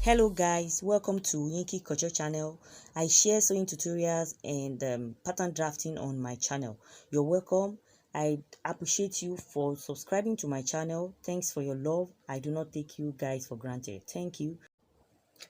Hello guys, welcome to Yoke Couture channel. I share sewing tutorials and pattern drafting on my channel. You're welcome. I appreciate you for subscribing to my channel. Thanks for your love. I do not take you guys for granted. Thank you.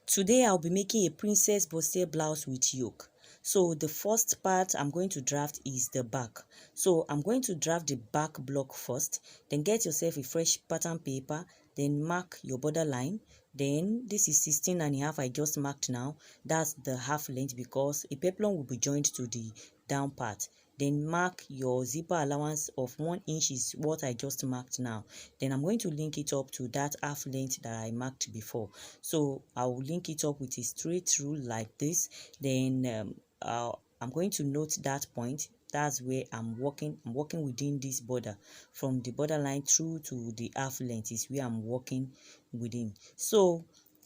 Today I'll be making a princess bustier blouse with yoke. So the first part I'm going to draft is the back. So I'm going to draft the back block first. Then get yourself a fresh pattern paper. Then mark your border line. Then this is 16.5 I just marked now. That's the half length because a peplum will be joined to the down part. Then mark your zipper allowance of 1 inch is what I just marked now. Then I'm going to link it up to that half length that I marked before. So I will link it up with a straight rule like this. Then I'm going to note that point. That's where I'm working within this border. From the borderline through to the half length is where I'm working within. So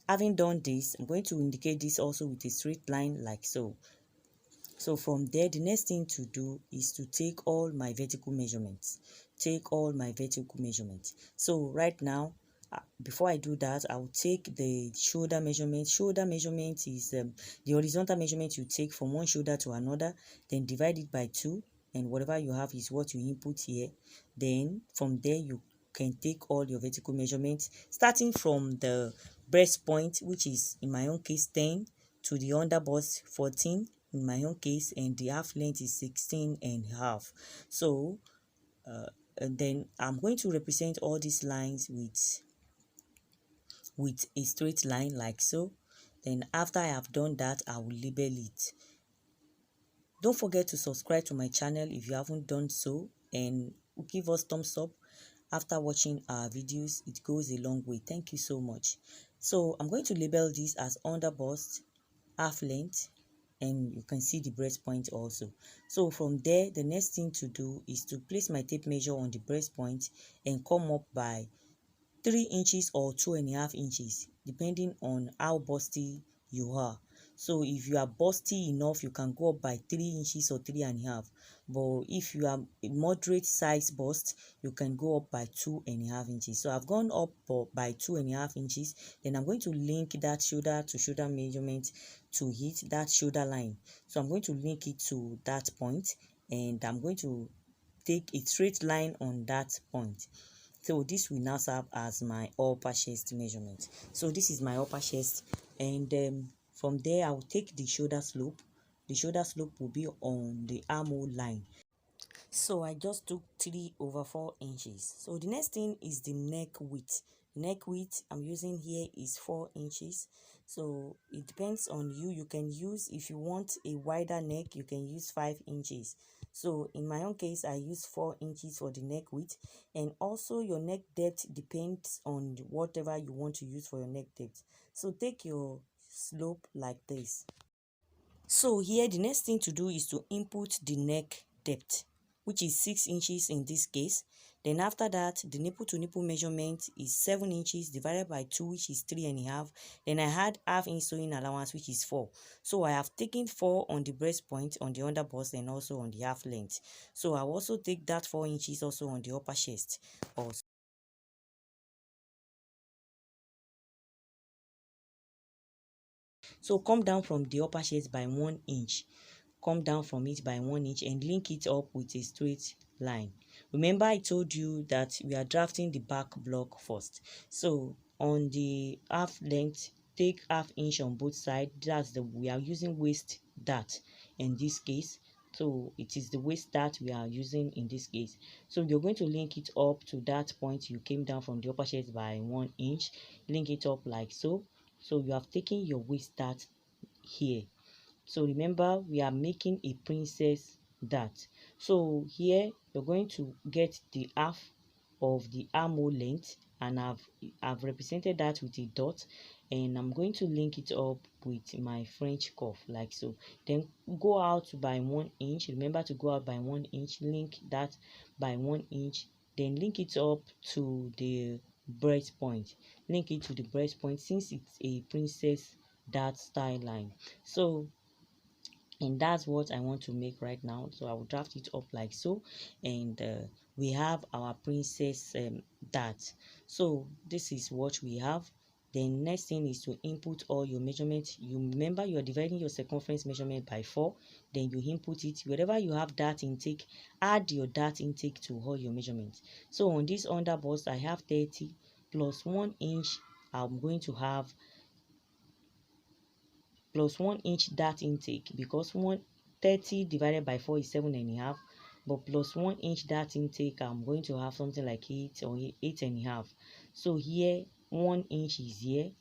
having done this, I'm going to indicate this also with a straight line like so. So from there, the next thing to do is to take all my vertical measurements. So right now, before I do that, I'll take the shoulder measurement. Shoulder measurement is the horizontal measurement you take from one shoulder to another, then divide it by 2, and whatever you have is what you input here. Then from there, you can take all your vertical measurements, starting from the breast point, which is in my own case 10, to the underbust 14 in my own case, and the half length is 16.5. So and then I'm going to represent all these lines with a straight line like so. Then after I have done that, I will label it. Don't forget to subscribe to my channel if you haven't done so, and give us thumbs up after watching our videos. It goes a long way. Thank you so much. So I'm going to label this as underbust, half length, and you can see the breast point also. So from there, the next thing to do is to place my tape measure on the breast point and come up by 3 inches or 2.5 inches, depending on how busty you are. So if you are busty enough, you can go up by 3 inches or 3.5. But if you are a moderate size bust, you can go up by 2.5 inches. So I've gone up by 2.5 inches. Then I'm going to link that shoulder to shoulder measurement to hit that shoulder line. So I'm going to link it to that point, and I'm going to take a straight line on that point. So this will now serve as my upper chest measurement. So this is my upper chest, and from there I will take the shoulder slope. The shoulder slope will be on the armhole line. So I just took 3/4 inches. So the next thing is the neck width. Neck width I'm using here is 4 inches. So it depends on you. You can use, if you want a wider neck, you can use 5 inches. So in my own case, I use 4 inches for the neck width. And also your neck depth depends on whatever you want to use for your neck depth. So take your slope like this. So here the next thing to do is to input the neck depth, which is 6 inches in this case. Then after that, the nipple to nipple measurement is 7 inches divided by 2, which is 3.5. Then I had half inch sewing allowance, which is 4. So I have taken 4 on the breast point, on the underbust, and also on the half length. So I'll also take that 4 inches also on the upper chest also. So come down from the upper chest by 1 inch. Come down from it by 1 inch and link it up with a straight line. Remember, I told you that we are drafting the back block first. So on the half length, take half inch on both sides. We are using waist dart in this case. So it is the waist dart we are using in this case. So you're going to link it up to that point you came down from the upper chest by 1 inch. Link it up like so. So you have taken your waist dart here. So remember, we are making a princess dart. So here you're going to get the half of the armhole length, and I've represented that with a dot, and I'm going to link it up with my French cuff like so. Then go out by 1 inch. Remember to go out by 1 inch. Link that by 1 inch. Then link it up to the breast point. Link it to the breast point since it's a princess dart style line. So, and that's what I want to make right now. So I will draft it up like so, and we have our princess dart. So this is what we have. Then next thing is to input all your measurements. You remember you are dividing your circumference measurement by 4. Then you input it. Wherever you have dart intake, add your dart intake to all your measurements. So on this under bust, I have 30 plus 1 inch. I'm going to have plus 1 inch dart intake, because 130 divided by 4 is 7.5, but plus 1 inch dart intake, I'm going to have something like 8 or 8.5. So here 1 inch is here.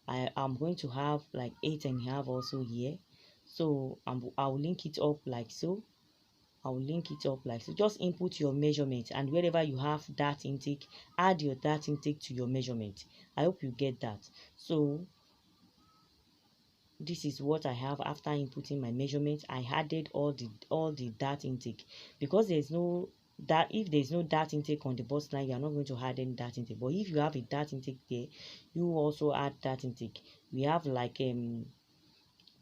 I'm going to have like 8.5 also here. So I'll link it up like so. I'll link it up like so. Just input your measurement, and wherever you have dart intake, add your dart intake to your measurement. I hope you get that. So this is what I have after inputting my measurements. I added all the dart intake, because there's no that if there's no dart intake on the bust line, you are not going to add any dart intake. But if you have a dart intake there, you also add dart intake. We have like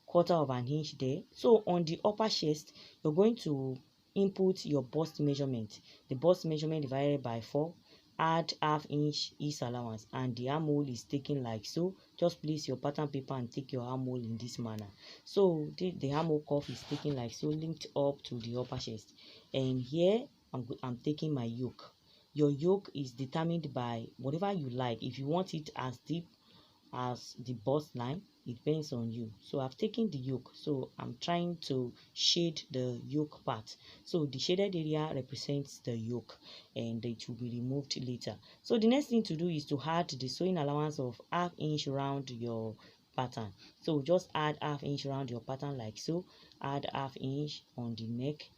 quarter of an inch there. So on the upper chest, you're going to input your bust measurement. The bust measurement divided by 4, add half inch east allowance, and the armhole is taken like so. Just place your pattern paper and take your armhole in this manner. So the armhole cuff is taken like so, linked up to the upper chest. And here I'm taking my yoke. Your yoke is determined by whatever you like. If you want it as deep as the bust line, it depends on you. So I've taken the yoke, so I'm trying to shade the yoke part. So the shaded area represents the yoke, and it will be removed later. So the next thing to do is to add the sewing allowance of half inch around your pattern. So just add half inch around your pattern like so. Add half inch on the neck,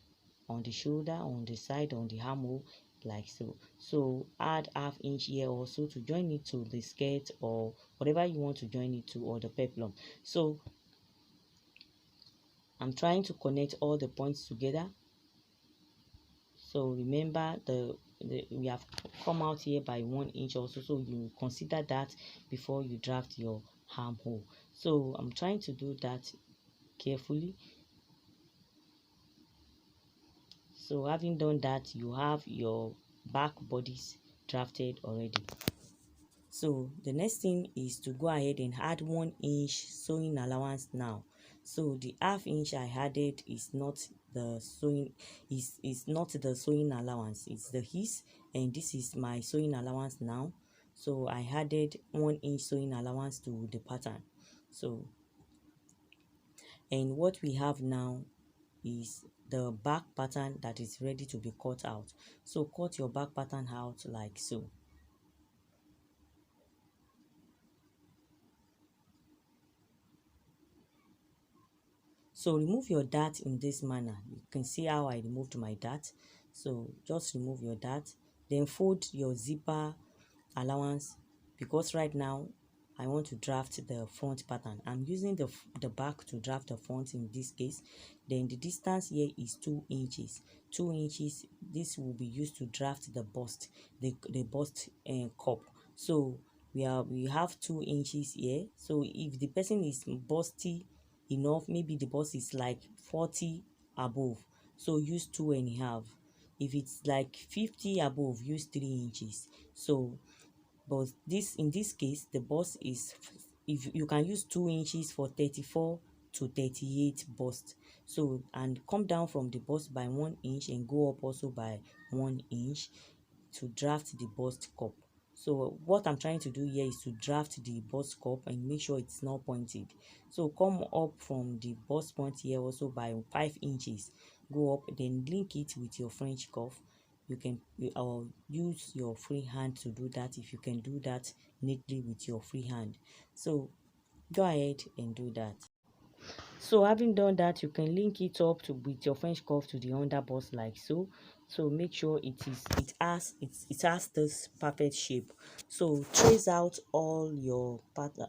on the shoulder, on the side, on the armhole, like so. So add half inch here also to join it to the skirt or whatever you want to join it to, or the peplum. So I'm trying to connect all the points together. So remember we have come out here by 1 inch also, so you consider that before you draft your armhole. So I'm trying to do that carefully. So having done that, you have your back bodice drafted already. So the next thing is to go ahead and add 1 inch sewing allowance now. So the half inch I added is not the sewing is not the sewing allowance, it's the his, and this is my sewing allowance now. So I added 1 inch sewing allowance to the pattern. So, and what we have now is the back pattern that is ready to be cut out. So cut your back pattern out like so. So remove your dart in this manner. You can see how I removed my dart. So just remove your dart, then fold your zipper allowance, because right now I want to draft the front pattern. I'm using the back to draft the front in this case. Then the distance here is 2 inches. 2 inches, this will be used to draft the bust, the bust cup. So we have 2 inches here. So if the person is busty enough, maybe the bust is like 40 above, so use 2.5. If it's like 50 above, use 3 inches. So but in this case, the bust is, if you can use 2 inches for 34 to 38 bust. So, and come down from the bust by 1 inch and go up also by 1 inch to draft the bust cup. So what I'm trying to do here is to draft the bust cup and make sure it's not pointed. So come up from the bust point here also by 5 inches, go up, then link it with your French cuff. You can use your free hand to do that, if you can do that neatly with your free hand. So go ahead and do that. So having done that, you can link it up with your French cuff to the under bust like so. So make sure it has this perfect shape. So trace out all your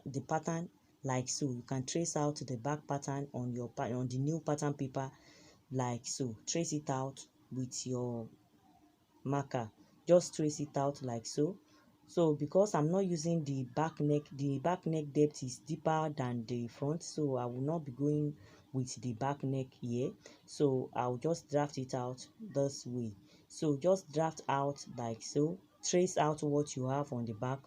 the pattern like so. You can trace out the back pattern on the new pattern paper like so. Trace it out with your marker. Just trace it out like so. So because I'm not using the back neck depth is deeper than the front, so I will not be going with the back neck here. So I'll just draft it out this way. So just draft out like so. Trace out what you have on the back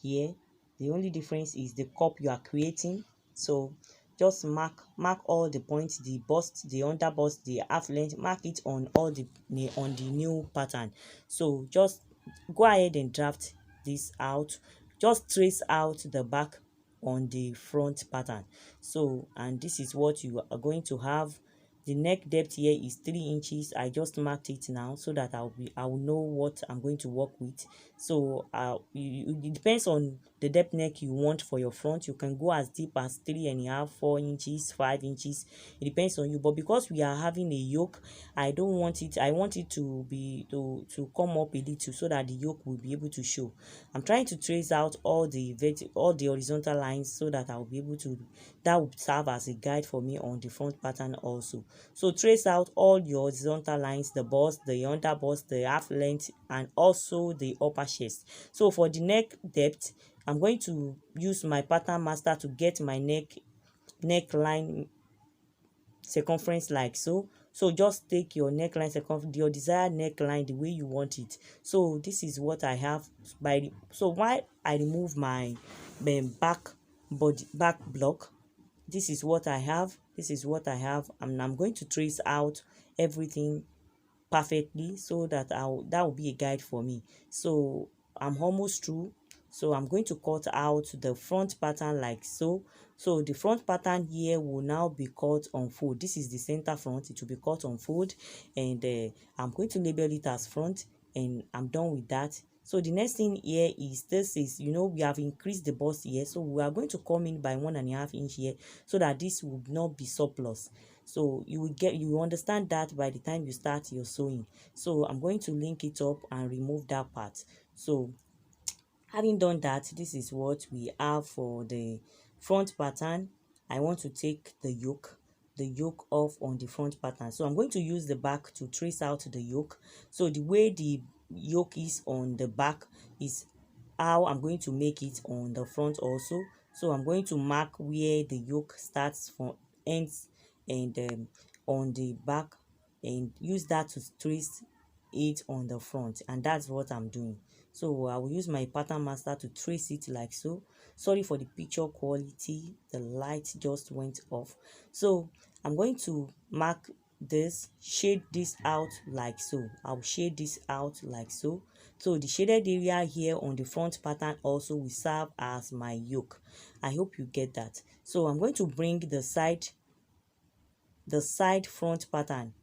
here. The only difference is the cup you are creating. So just mark all the points, the bust, the under bust, the half length, mark it on all the on the new pattern. So just go ahead and draft this out. Just trace out the back on the front pattern. So, and this is what you are going to have. The neck depth here is 3 inches. I just marked it now so that I will know what I'm going to work with. So it depends on the depth neck you want for your front. You can go as deep as 3.5, 4 inches, 5 inches. It depends on you. But because we are having a yoke, I don't want it. I want it to be to come up a little so that the yoke will be able to show. I'm trying to trace out all the horizontal lines so that I'll be able to. That will serve as a guide for me on the front pattern also. So trace out all your horizontal lines, the bust, the under bust, the half length, and also the upper chest. So for the neck depth, I'm going to use my pattern master to get my neckline circumference like so. So just take your neckline circumference, your desired neckline, the way you want it. So this is what I have so while I remove my back block, this is what I have. And I'm going to trace out everything perfectly so that that will be a guide for me. So I'm almost through. So I'm going to cut out the front pattern like so. So the front pattern here will now be cut on fold. This is the center front. It will be cut on fold, and I'm going to label it as front, and I'm done with that. So the next thing here is, this is, we have increased the bust here, so we are going to come in by 1.5 inch here so that this will not be surplus. So you will understand that by the time you start your sewing. So I'm going to link it up and remove that part. So having done that, this is what we have for the front pattern. I want to take the yoke off on the front pattern. So I'm going to use the back to trace out the yoke. So the way the yoke is on the back is how I'm going to make it on the front also. So I'm going to mark where the yoke starts from, ends, and on the back, and use that to trace it on the front, and that's what I'm doing. So I will use my pattern master to trace it like so. Sorry for the picture quality, the light just went off. So I'm going to mark this, shade this out like so. I'll shade this out like so. So the shaded area here on the front pattern also will serve as my yoke. I hope you get that. So I'm going to bring the side front pattern,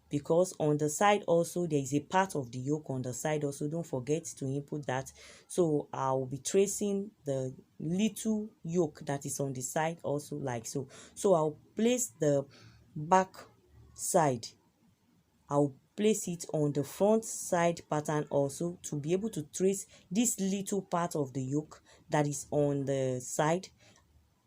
because on the side also there is a part of the yoke on the side also. Don't forget to input that. So I'll be tracing the little yoke that is on the side also like so. So I'll place the back side, I'll place it on the front side pattern also, to be able to trace this little part of the yoke that is on the side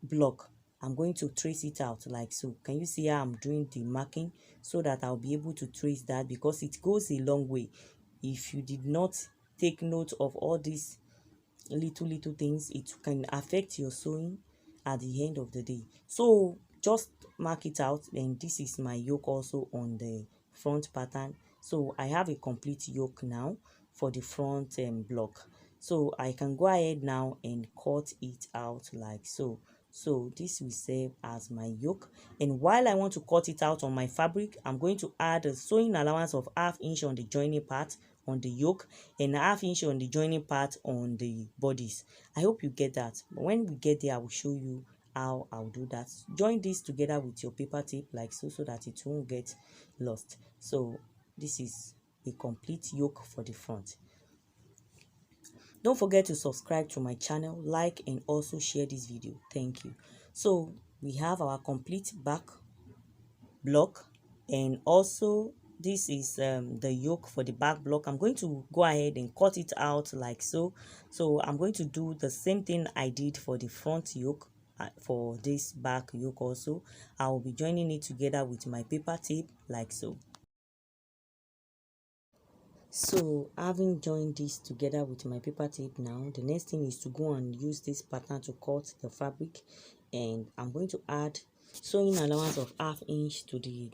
block. I'm going to trace it out like so. Can you see how I'm doing the marking, so that I'll be able to trace that, because it goes a long way. If you did not take note of all these little things, it can affect your sewing at the end of the day. So just mark it out. And this is my yoke also on the front pattern. So I have a complete yoke now for the front block. So I can go ahead now and cut it out like so. So this will serve as my yoke. And while I want to cut it out on my fabric, I'm going to add a sewing allowance of 1/2 inch on the joining part on the yoke, and 1/2 inch on the joining part on the bodice. I hope you get that. But when we get there, I will show you how I'll do that. Join this together with your paper tape like so, so that it won't get lost. So this is a complete yoke for the front. Don't forget to subscribe to my channel, like, and also share this video. Thank you. So we have our complete back block, and also this is the yoke for the back block. I'm going to go ahead and cut it out like so. So I'm going to do the same thing I did for the front yoke. For this back yoke also, I will be joining it together with my paper tape like so. So having joined this together with my paper tape, now the next thing is to go and use this pattern to cut the fabric, and I'm going to add sewing allowance of 1/2 inch to the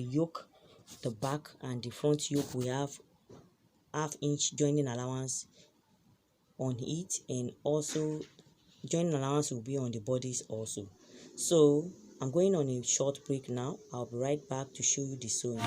yoke, the back and the front yoke. We have 1/2 inch joining allowance on it, and also joining allowance will be on the bodice also. So I'm going on a short break now. I'll be right back to show you the sewing.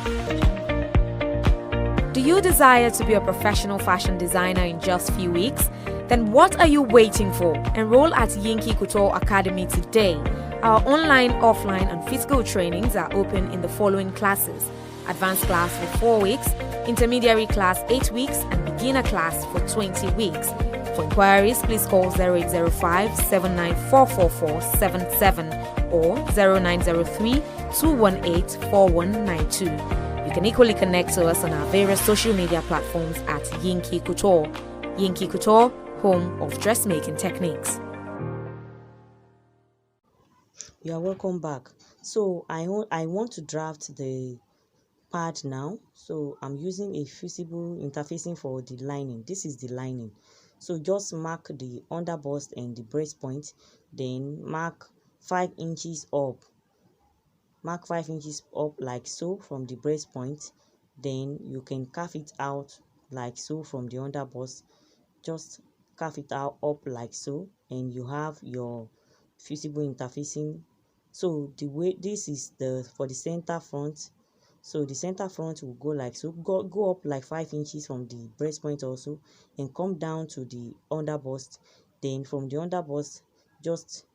Do you desire to be a professional fashion designer in just few weeks? Then what are you waiting for? Enroll at Yoke Couture Academy today. Our online, offline, and physical trainings are open in the following classes: advanced class for 4 weeks, intermediary class 8 weeks, and beginner class for 20 weeks. For inquiries, please call 0805 7944477 or 0903 218 4192. You can equally connect to us on our various social media platforms at Yoke Couture. Yoke Couture, home of dressmaking techniques. You are welcome back. So I want to draft the pad now. So I'm using a fusible interfacing for the lining. This is the lining. So just mark the underbust and the breast point, then mark 5 inches up. Mark 5 inches up like so from the breast point. Then you can carve it out like so from the underbust. Just carve it out up like so, and you have your fusible interfacing. So the way this is the for the center front. So the center front will go like so, go up like 5 inches from the breast point also, and come down to the underbust. Then from the underbust, just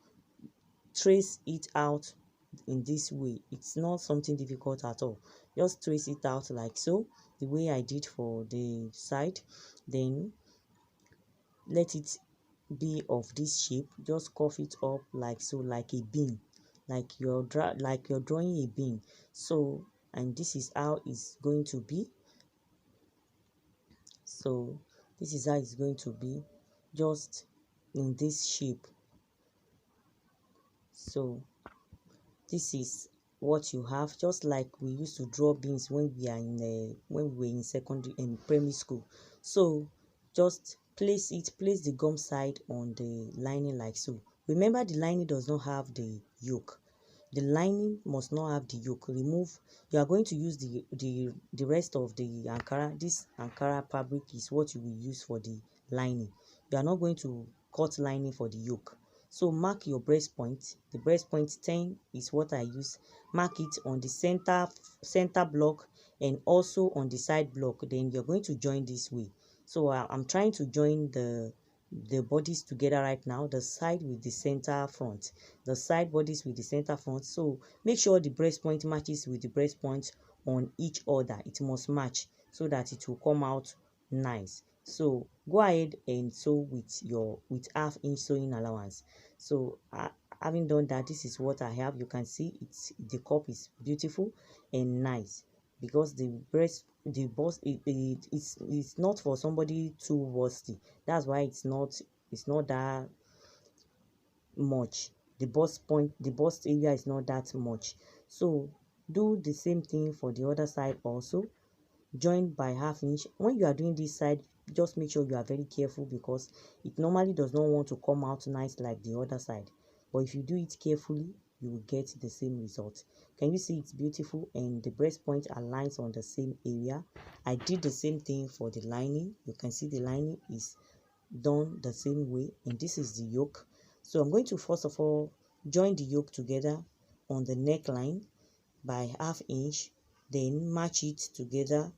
trace it out in this way. It's not something difficult at all. Just trace it out like so, the way I did for the side. Then let it be of this shape. Just cuff it up like so, like a bean, like you're drawing a bean. So, and this is how it's going to be. So this is how it's going to be, just in this shape. So this is what you have, just like we used to draw beans when we are in when we were in secondary and primary school. So just place the gum side on the lining like so. Remember, the lining does not have the yoke. The lining must not have the yoke. Remove. You are going to use the rest of the ankara. This ankara fabric is what you will use for the lining. You are not going to cut lining for the yoke. So mark your breast point. The breast point 10 is what I use. Mark it on the center block and also on the side block. Then you're going to join this way. So I'm trying to join the bodies together right now, the side with the center front, the side bodies with the center front. So make sure the breast point matches with the breast point on each other. It must match so that it will come out nice. So go ahead and sew with half-inch sewing allowance. So having done that, this is what I have. You can see the cup is beautiful and nice, because the bust it's not for somebody too busty. That's why it's not that much. The bust area is not that much. So do the same thing for the other side also. Join by half-inch. When you are doing this side, just make sure you are very careful, because it normally does not want to come out nice like the other side. But if you do it carefully, you will get the same result. Can you see it's beautiful, and the breast point aligns on the same area? I did the same thing for the lining. You can see the lining is done the same way, and this is the yoke. So I'm going to first of all join the yoke together on the neckline by half-inch, then match it together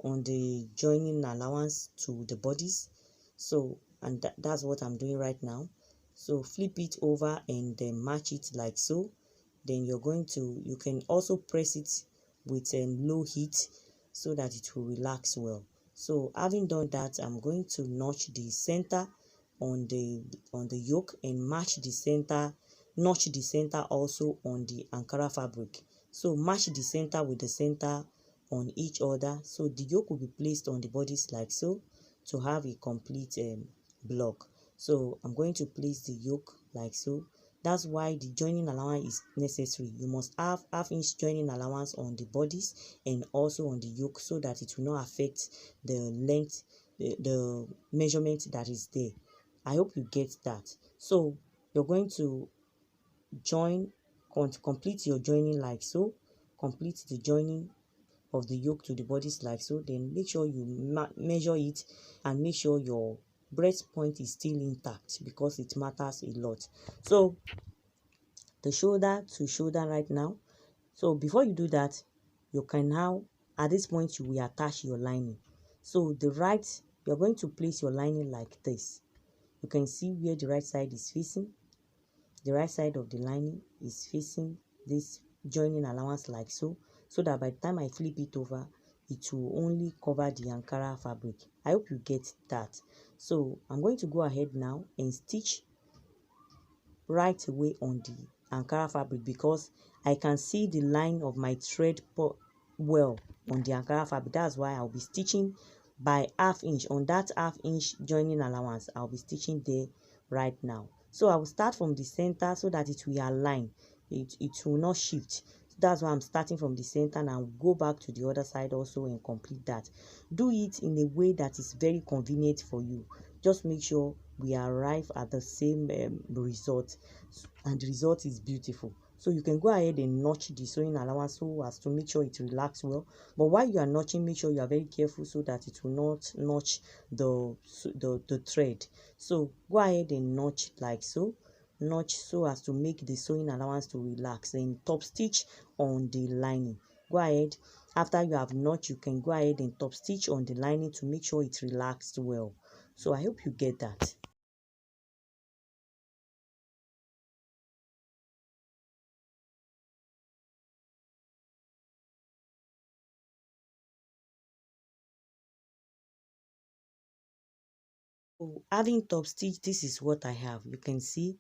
on the joining allowance to the bodies. So, and that's what I'm doing right now. So flip it over and then match it like so. Then you can also press it with low heat so that it will relax well. So having done that, I'm going to notch the center on the yoke and notch the center also on the ankara fabric. So match the center with the center on each other. So the yoke will be placed on the bodies like so to have a complete block. So I'm going to place the yoke like so. That's why the joining allowance is necessary. You must have half-inch joining allowance on the bodies and also on the yoke, so that it will not affect the length, the measurement that is there. I hope you get that. So you're going to complete your joining like so. Complete the joining of the yoke to the bodies like so. Then make sure you measure it, and make sure your breast point is still intact because it matters a lot. So the shoulder to shoulder right now. So before you do that, you can now, at this point, you will attach your lining. So you're going to place your lining like this. You can see where the right side is facing. The right side of the lining is facing this joining allowance like so, so that by the time I flip it over, it will only cover the Ankara fabric. I hope you get that. So I'm going to go ahead now and stitch right away on the Ankara fabric because I can see the line of my thread well on the Ankara fabric. That's why I'll be stitching by ½ inch on that ½ inch joining allowance. I'll be stitching there right now. So I will start from the center so that it will align. It will not shift. That's why I'm starting from the center and I'll go back to the other side also and complete that. Do it in a way that is very convenient for you. Just make sure we arrive at the same result, and the result is beautiful. So you can go ahead and notch the sewing allowance so as to make sure it relax well. But while you are notching, make sure you are very careful so that it will not notch the thread. So go ahead and notch like so. Notch so as to make the sewing allowance to relax, and top stitch on the lining. Go ahead, after you have notched, you can go ahead and top stitch on the lining to make sure it relaxed well. So I hope you get that. So having top stitch, this is what I have. You can see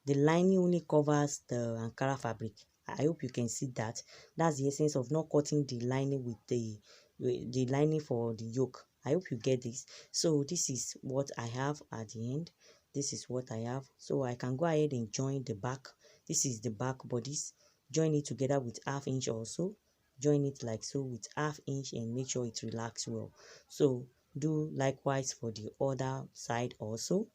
the lining only covers the Ankara fabric. I hope you can see that. That's the essence of not cutting the lining with the lining for the yoke. I hope you get this. So this is what I have at the end. This is what I have. So I can go ahead and join the back. This is the back bodice. Join it together with ½ inch also. Join it like so with ½ inch and make sure it relax well. So do likewise for the other side also.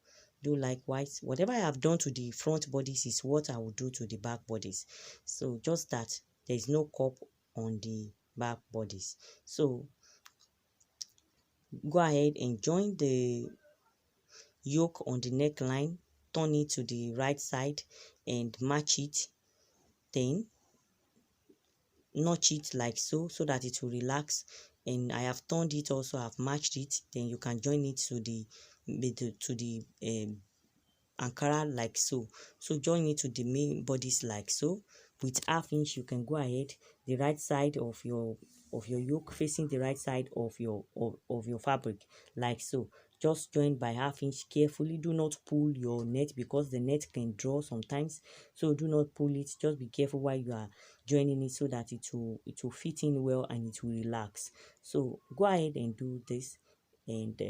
Do likewise. Whatever I have done to the front bodies is what I will do to the back bodies. So just that there is no cup on the back bodies. So go ahead and join the yoke on the neckline, turn it to the right side and match it, then notch it like so that it will relax. And I have turned it also, I've matched it. Then you can join it to the Ankara like so. So join it to the main bodice like so. With ½ inch, you can go ahead, the right side of your yoke facing the right side of your fabric like so. Just join by ½ inch carefully. Do not pull your net because the net can draw sometimes. So do not pull it. Just be careful while you are joining it so that it will fit in well and it will relax. So go ahead and do this, and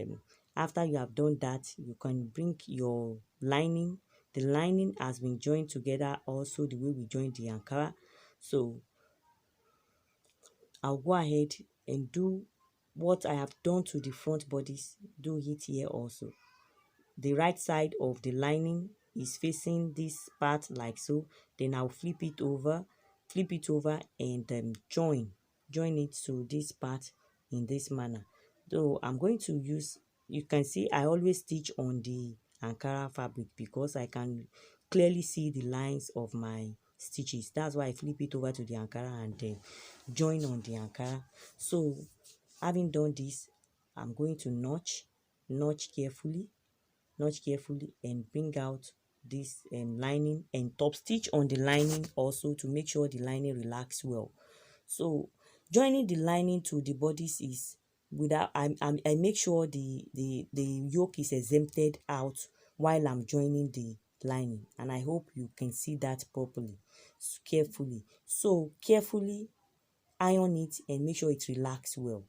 after you have done that, you can bring your lining. The lining has been joined together also the way we joined the Ankara. So I'll go ahead and do what I have done to the front bodies, do it here also. The right side of the lining is facing this part like so. Then I'll flip it over and join it to this part in this manner. So I'm going to use, you can see I always stitch on the Ankara fabric because I can clearly see the lines of my stitches. That's why I flip it over to the Ankara and then join on the Ankara. So having done this, I'm going to notch carefully and bring out this lining and top stitch on the lining also to make sure the lining relax well. So joining the lining to the bodice is without I make sure the yoke is exempted out while I'm joining the lining, and I hope you can see that properly. Carefully, so carefully iron it and make sure it relax well.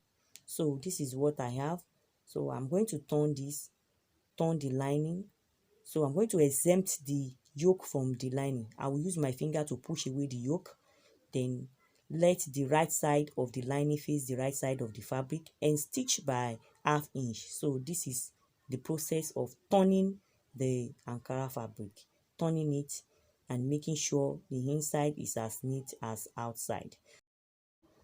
So this is what I have. So I'm going to turn the lining. So I'm going to exempt the yoke from the lining. I will use my finger to push away the yoke. Then let the right side of the lining face the right side of the fabric and stitch by ½ inch. So this is the process of turning the Ankara fabric. Turning it and making sure the inside is as neat as outside.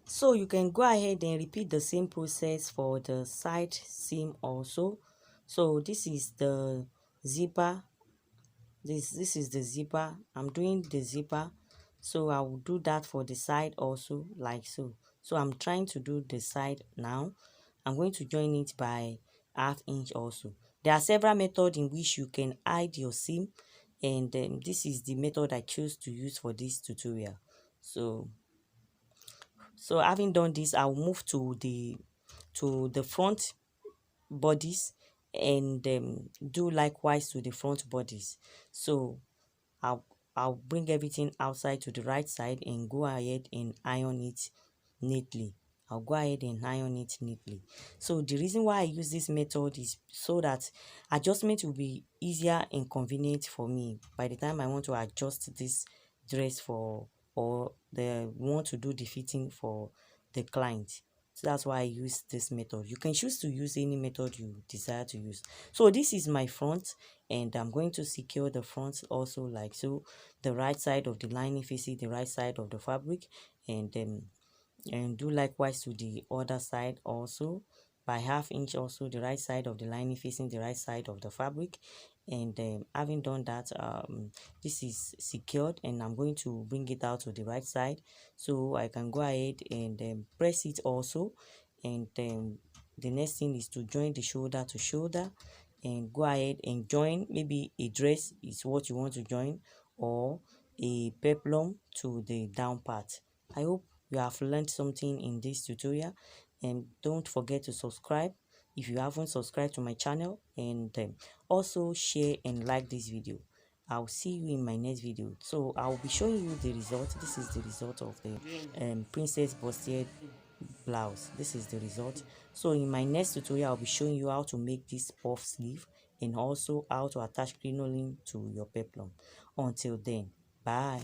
So you can go ahead and repeat the same process for the side seam also. So this is the zipper. This is the zipper. I'm doing the zipper, so I will do that for the side also, like so. So I'm trying to do the side now. I'm going to join it by ½ inch also. There are several methods in which you can hide your seam, and this is the method I choose to use for this tutorial. So having done this, I'll move to the front bodies, and do likewise to the front bodies. So I'll I'll bring everything outside to the right side and go ahead and iron it neatly. I'll go ahead and iron it neatly. So the reason why I use this method is so that adjustment will be easier and convenient for me by the time I want to adjust this dress for, or the want to do the fitting for the client. So that's why I use this method. You can choose to use any method you desire to use. So this is my front, and I'm going to secure the front also, like so. The right side of the lining facing the right side of the fabric, and do likewise to the other side also, by ½ inch also, the right side of the lining facing the right side of the fabric. And having done that, this is secured, and I'm going to bring it out to the right side, so I can go ahead and press it also. And the next thing is to join the shoulder to shoulder, and go ahead and join. Maybe a dress is what you want to join, or a peplum to the down part. I hope you have learned something in this tutorial, and don't forget to subscribe if you haven't subscribed to my channel, and also share and like this video. I'll see you in my next video. So I'll be showing you the result. This is the result of the Princess Bustier blouse. This is the result. So in my next tutorial, I'll be showing you how to make this puff sleeve, and also how to attach crinoline to your peplum. Until then, bye.